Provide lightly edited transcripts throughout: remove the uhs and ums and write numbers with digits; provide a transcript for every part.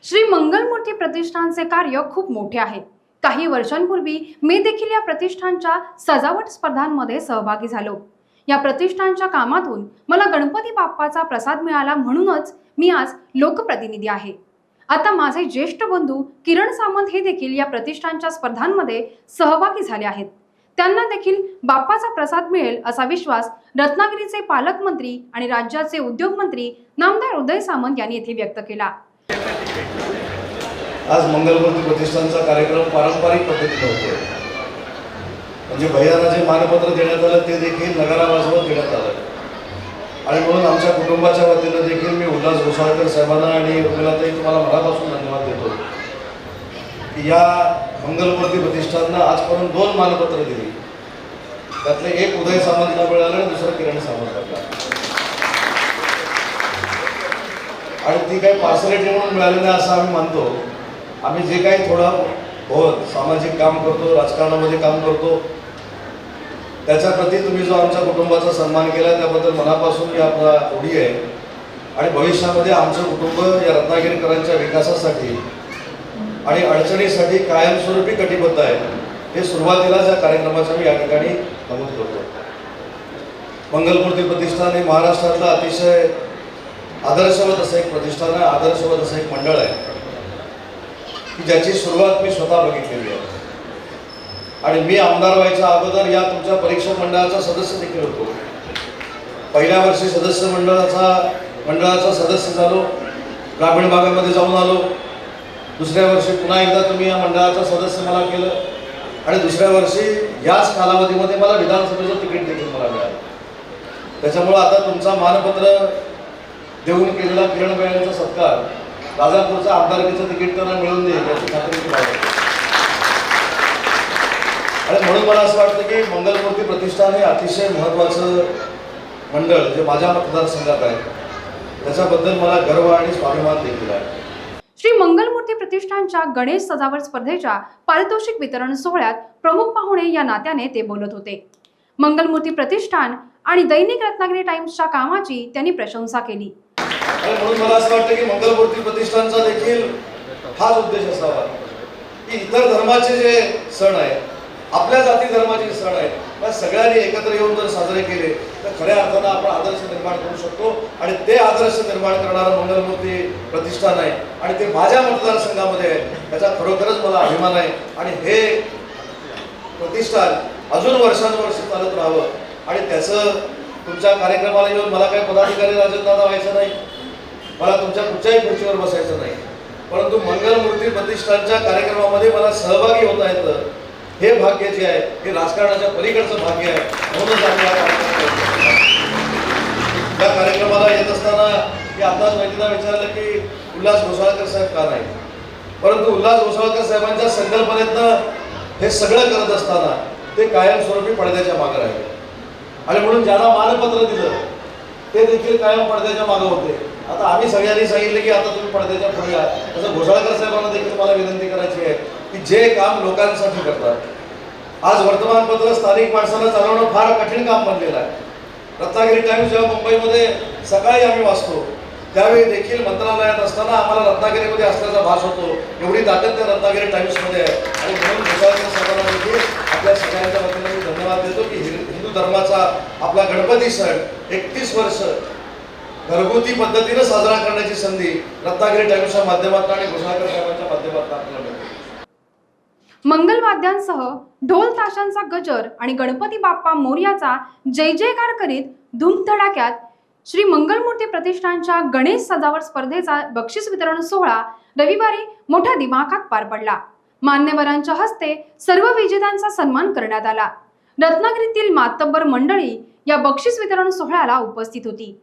श्री मंगलमूर्ती प्रतिष्ठानचे कार्य खूप मोठे आहे। काही वर्षांपूर्वी मी देखील या प्रतिष्ठानच्या सजावट स्पर्धांमध्ये सहभागी झालो। या प्रतिष्ठानच्या कामातून मला गणपती बाप्पाचा प्रसाद मिळाला, म्हणूनच मी आज लोकप्रतिनिधी आहे। आता माझे ज्येष्ठ बंधू किरण सामंत हे देखील या प्रतिष्ठानच्या स्पर्धांमध्ये सहभागी झाले आहेत। त्यांना देखील बाप्पाचा प्रसाद मिळेल असा विश्वास रत्नागिरीचे पालकमंत्री आणि राज्याचे उद्योगमंत्री नामदार उदय सामंत यांनी येथे व्यक्त केला। आज मंगलमूर्ती प्रतिष्ठानचा कार्यक्रम पारंपरिक पद्धतीने होतोय। म्हणजे भैयाला जे मानपत्र देण्यात आलं ते देखील नगारावाजवत देण्यात आलं आणि म्हणून आमच्या कुटुंबाच्या वतीनं देखील मी उल्हास घोसाळकर साहेबांना आणि उर्मिलाताई तुम्हाला मनापासून धन्यवाद देतो की या मंगलमूर्ती प्रतिष्ठाननं आजपर्यंत 2 मानपत्र दिली। त्यातले एक उदय सामंतला मिळालं आणि दुसरं किरण सामंतला। आणि ती काही पार्सलिटी म्हणून मिळाली नाही असं आम्ही मानतो। आम्ही जे काही थोडं बहुत सामाजिक काम करतो, राजकारणामध्ये काम करतो, त्याच्याप्रती तुम्ही जो आमच्या कुटुंबाचा सन्मान केला त्याबद्दल मनापासून मी आपला ऋणी आहे। आणि भविष्यामध्ये आमचं कुटुंब या रत्नागिरीकरांच्या विकासासाठी आणि अडचणीसाठी कायमस्वरूपी कटिबद्ध आहे। हे सुरुवातीलाच या कार्यक्रमाच्या मी या ठिकाणी नमूद करतो। मंगलमूर्ती प्रतिष्ठान हे महाराष्ट्रातलं अतिशय आदर्शवत असं एक प्रतिष्ठान आहे, आदर्शवत असं एक मंडळ आहे की ज्याची सुरुवात मी स्वतः बघितलेली आहे। आणि मी आमदार व्हायच्या अगोदर या तुमच्या परीक्षा मंडळाचा सदस्य देखील होतो। पहिल्या वर्षी सदस्य मंडळाचा सदस्य झालो, ग्रामीण भागामध्ये जाऊन आलो। दुसऱ्या वर्षी पुन्हा एकदा तुम्ही या मंडळाचा सदस्य मला केलं आणि दुसऱ्या वर्षी याच कालावधीमध्ये मला विधानसभेचं तिकीट देखील मला मिळालं। त्याच्यामुळं आता तुमचा मानपत्र देऊन केलेला किरण यांचा सत्कार राजापूरचा आमदारकीचं तिकीट त्यांना मिळवून देईल याची खात्री मी बाळगतो। आणि म्हणून मला असं वाटतं की मंगलमूर्ती प्रतिष्ठान हे अतिशय महत्त्वाचं मंडळ जे माझ्या मतदारसंघात आहे त्याच्याबद्दल मला गर्व आणि स्वाभिमान देखील आहे। श्री मंगलमूर्ती प्रतिष्ठानच्या गणेश सजावट स्पर्धेच्या पारितोषिक वितरण सोहळ्यात प्रमुख पाहुणे या नात्याने ते बोलत होते। मंगलमूर्ती प्रतिष्ठान आणि दैनिक रत्नागिरी टाइम्सच्या कामाची त्यांनी प्रशंसा केली। आणि म्हणून मला असं वाटतं की मंगलमूर्ती प्रतिष्ठानचा देखील हाच उद्देश असावा की इतर धर्माचे जे सण आहेत, आपल्या जाती धर्माचे सण आहेत, त्या सगळ्यांनी एकत्र येऊन जर साजरे केले तर खऱ्या अर्थानं आपण आदर्श निर्माण करू शकतो। आणि ते आदर्श निर्माण करणारं मंगलमूर्ती प्रतिष्ठान आहे आणि ते माझ्या मतदारसंघामध्ये आहे, त्याचा खरोखरच मला अभिमान आहे। आणि हे प्रतिष्ठान अजून वर्षानुवर्ष चालत राहावं आणि त्याचं तुमच्या कार्यक्रमाला येऊन मला काही पदाधिकारी राजनदादा व्हायचं नाही, मला तुमच्या कुठच्याही खुर्चीवर बसायचं नाही, परंतु मंगलमूर्ती प्रतिष्ठानच्या कार्यक्रमामध्ये मला सहभागी होता येतं हे भाग्य जे आहे हे राजकारणाच्या पलीकडचं भाग्य आहे। म्हणूनच आम्ही या कार्यक्रमाला येत असताना की आताच माहितीला विचारलं की उल्हास घोसाळकर साहेब का नाही, परंतु उल्हास घोसाळकर साहेबांच्या संकल्पनेतनं हे सगळं करत असताना ते कायमस्वरूपी पडद्याच्या मागे राहिले। आणि म्हणून ज्यांना मानपत्र दिलं ते देखील कायम पडद्याच्या मागे होते। आता आम्ही सगळ्यांनी सांगितलं की आता तुम्ही पडद्याच्या पुढे या, तसं घोसाळकर साहेबांना देखील मला विनंती करायची आहे की जे काम लोकांसाठी करतात, आज वर्तमानपत्र स्थानिक माणसाला चालवणं फार कठीण काम बनलेलं आहे। रत्नागिरी टाइम्स जेव्हा मुंबईमध्ये सकाळी आम्ही वाचतो त्यावेळी देखील मंत्रालयात असताना आम्हाला रत्नागिरीमध्ये असल्याचा भास होतो, एवढी ताकद त्या रत्नागिरी टाइम्समध्ये आहे। आणि म्हणून घोसाळकर साहेबांना देखील आपल्या सगळ्यांच्या वतीने मी धन्यवाद देतो की हिंदू धर्माचा आपला गणपती सण 31 वर्ष घरगुती पद्धतीने साजरा करण्याची संधी रत्नागिरी टाइम्सच्या माध्यमातून आणि घोसाळकर साहेबांच्या माध्यमातून आपल्याला मिळते। मंगलवाद्यांसह ढोल ताशांचा गजर आणि गणपती बाप्पा मोरयाचा जय जयकार करीत धूमधडाक्यात श्री मंगलमूर्ती प्रतिष्ठानच्या गणेश सजावट स्पर्धेचा बक्षीस वितरण सोहळा रविवारी मोठ्या दिमाखात पार पडला। मान्यवरांच्या हस्ते सर्व विजेत्यांचा सन्मान करण्यात आला। रत्नागिरीतील मातब्बर मंडळी या बक्षीस वितरण सोहळ्याला उपस्थित होती।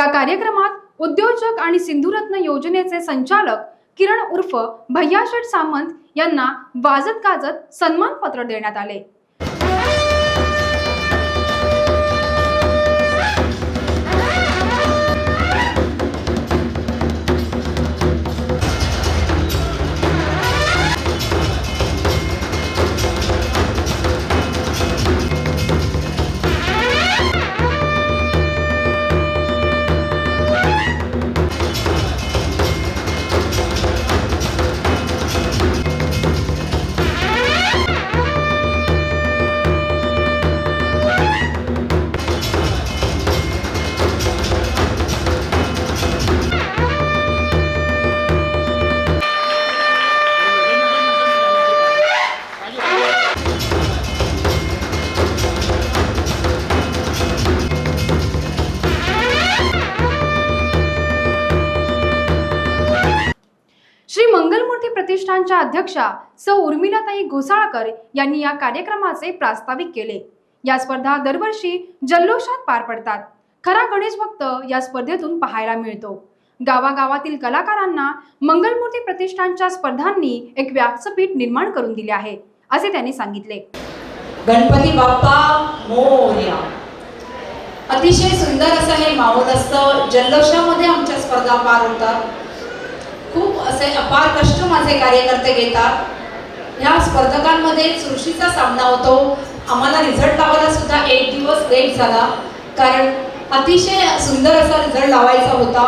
या कार्यक्रमात उद्योजक आणि सिंधुरत्न योजनेचे संचालक किरण उर्फ भैयाशेठ सामंत यांना वाजत गाजत सन्मानपत्र देण्यात आले। श्री मंगलमूर्ती प्रतिष्ठानच्या अध्यक्षा सौ उर्मिलाताई घोसाळकर यांनी या कार्यक्रमाचे प्रास्ताविक केले। या स्पर्धा दरवर्षी जल्लोषात पार पडतात। खरा गणेश भक्त या स्पर्धेतून पाहायला मिळतो। गावागावातील कलाकारांना मंगलमूर्ती प्रतिष्ठानच्या स्पर्धांनी एक व्यासपीठ निर्माण करून दिले आहे, असे त्यांनी सांगितले। गणपती बाप्पा मोरया। अतिशय सुंदर असं हे माहोल असतं। जल्लोषामध्ये आमच्या स्पर्धा पार होतात। खूप असे अपार कष्ट माझे कार्यकर्ते घेतात। ह्या स्पर्धकांमध्ये चुरशीचा सामना होतो। आम्हाला रिझल्ट लावायला सुद्धा एक दिवस लेट झाला, कारण अतिशय सुंदर असा रिझल्ट लावायचा होता।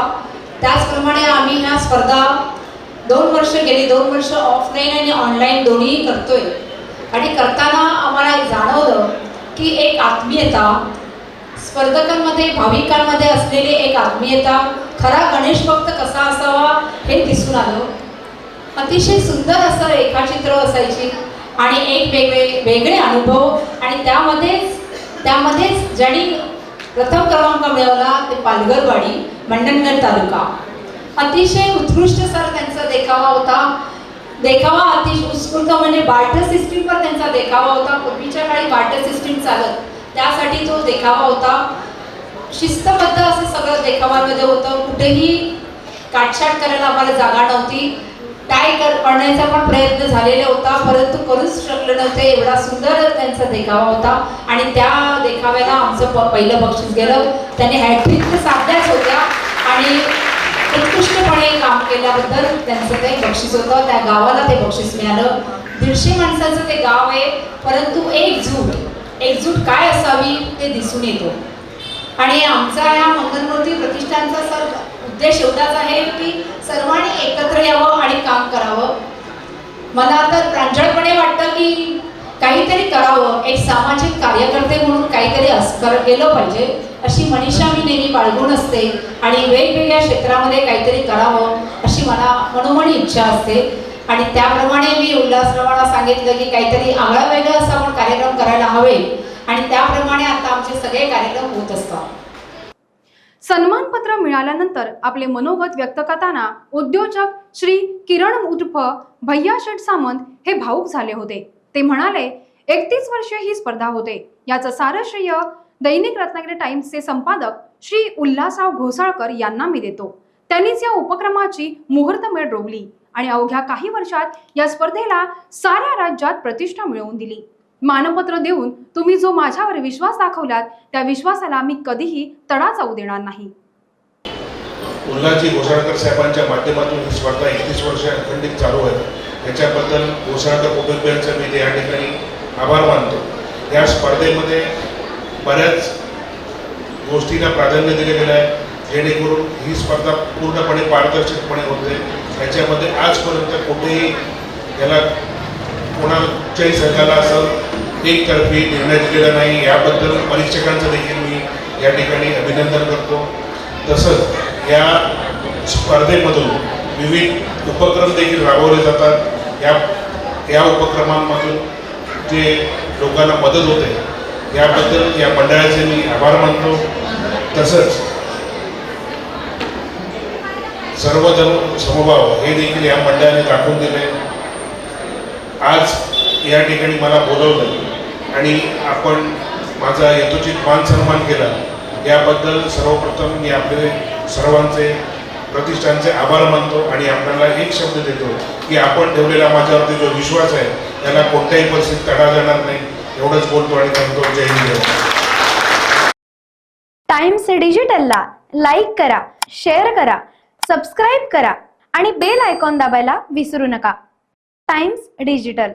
त्याचप्रमाणे आम्ही ह्या स्पर्धा 2 वर्ष गेली, 2 वर्ष ऑफलाईन आणि ऑनलाईन दोन्ही करतोय। आणि करताना आम्हाला जाणवलं की एक आत्मीयता स्पर्धकांमध्ये, भाविकांमध्ये असलेली एक आत्मीयता, खरा गणेश भक्त कसा असावा हे दिसून आलं। अतिशय सुंदर असं रेखाचित्र असायची आणि एक वेगळे अनुभव। आणि त्यामध्येच ज्यांनी प्रथम क्रमांक मिळवला ते पालघरवाडी, मंडणगड तालुका। अतिशय उत्कृष्ट सर त्यांचा देखावा होता। देखावा अतिशय उत्स्फूर्त, म्हणजे बार्टर सिस्टीमवर त्यांचा देखावा होता। पूर्वीच्या काळी बार्टर सिस्टीम चालत, त्यासाठी तो देखावा होता। शिस्तबद्ध असं सगळं देखाव्यामध्ये होतं। कुठेही काटछाट करायला आम्हाला जागा नव्हती। टाय करण्याचा पण प्रयत्न झालेला होता, परंतु करूच शकले नव्हते। एवढा सुंदर त्यांचा देखावा होता आणि त्या देखाव्याला आमचं पहिलं बक्षीस गेलं। त्यांनी हॅट्रिक तर साधल्याच होत्या आणि उत्कृष्टपणे काम केल्याबद्दल त्यांचं ते बक्षीस होतं। त्या गावाला ते बक्षीस मिळालं। 150 माणसाचं ते गाव आहे, परंतु एकजूट काय असावी ते दिसून येतो। आणि आमचा या मंगलमूर्ती प्रतिष्ठानचा सर उद्देश एवढाच आहे की सर्वांनी एकत्र यावं आणि काम करावं। मला तर प्रांजळपणे वाटतं की काहीतरी करावं, एक सामाजिक कार्यकर्ते म्हणून काहीतरी केलं पाहिजे, अशी मनीषा मी नेहमी बाळगून असते आणि वेगवेगळ्या क्षेत्रामध्ये काहीतरी करावं अशी मला मनोमनी इच्छा असते। आणि त्याप्रमाणे मी उल्हासरावांना सांगितलं की काहीतरी आगळा वेगळा असा आपण कार्यक्रम करायला हवे आणि त्याप्रमाणे आता आमचे सगळे कार्यक्रम होत असतात। सन्मानपत्र मिळाल्यानंतर आपले मनोगत व्यक्त करताना उद्योजक श्री किरण उर्फ भैयाशेठ सामंत हे भावुक झाले होते। ते म्हणाले, 31 वर्षे ही स्पर्धा होते। याचं सारं श्रेय दैनिक रत्नागिरी टाइम्सचे संपादक श्री उल्हासराव घोसाळकर यांना मी देतो। त्यांनीच या उपक्रमाची मुहूर्तमेढ रोवली आणि अवघ्या काही वर्षात या स्पर्धेला साऱ्या राज्यात प्रतिष्ठा मिळवून दिली। मानपत्र देऊन तुम्ही जो माझ्यावर विश्वास दाखवलात, त्या विश्वासाला मी कधीही तडा जाऊ देणार नाही। उल्हासजी घोसाळकर साहेबांच्या माध्यमातून ही स्पर्धा 31 वर्ष अखंडित चालू आहे। त्याच्याबद्दल घोसाळकर कुटुंबियांचा मी या ठिकाणी आभार मानतो। या स्पर्धेमध्ये बऱ्याच गोष्टींना प्राधान्य दिले गेलं आहे, जेणेकरून ही स्पर्धा पूर्णपणे पारदर्शकपणे होते। याच्यामध्ये आजपर्यंत कुठेही याला कोणाच्याही संघाला असं एकतर्फी निर्णय दिलेला नाही। याबद्दल परीक्षकांचं देखील मी या ठिकाणी अभिनंदन करतो। तसंच या स्पर्धेमधून विविध उपक्रम देखील राबवले जातात। या उपक्रमांमधून जे लोकांना मदत होते याबद्दल या मंडळाचे मी आभार मानतो। तसंच सर्वधर्म समभाव हे देखील या मंडळाने दाखवून दिले। आज या ठिकाणी मला बोलवलं आणि आपण माझा यथोचित मान सन्मान केला, याबद्दल सर्वप्रथम मी आपले सर्वांचे प्रतिष्ठानचे आभार मानतो आणि आपल्याला एक शब्द देतो की आपण ठेवलेला माझ्यावरती जो विश्वास आहे त्याला कोणत्याही परिस्थितीत तडा जाणार नाही, एवढंच बोलतो आणि सांगतो. जय हिंद. टाइम्स डिजिटलला लाईक करा, शेअर करा, सबस्क्राईब करा आणि बेल आयकॉन दाबायला विसरू नका. Times digital.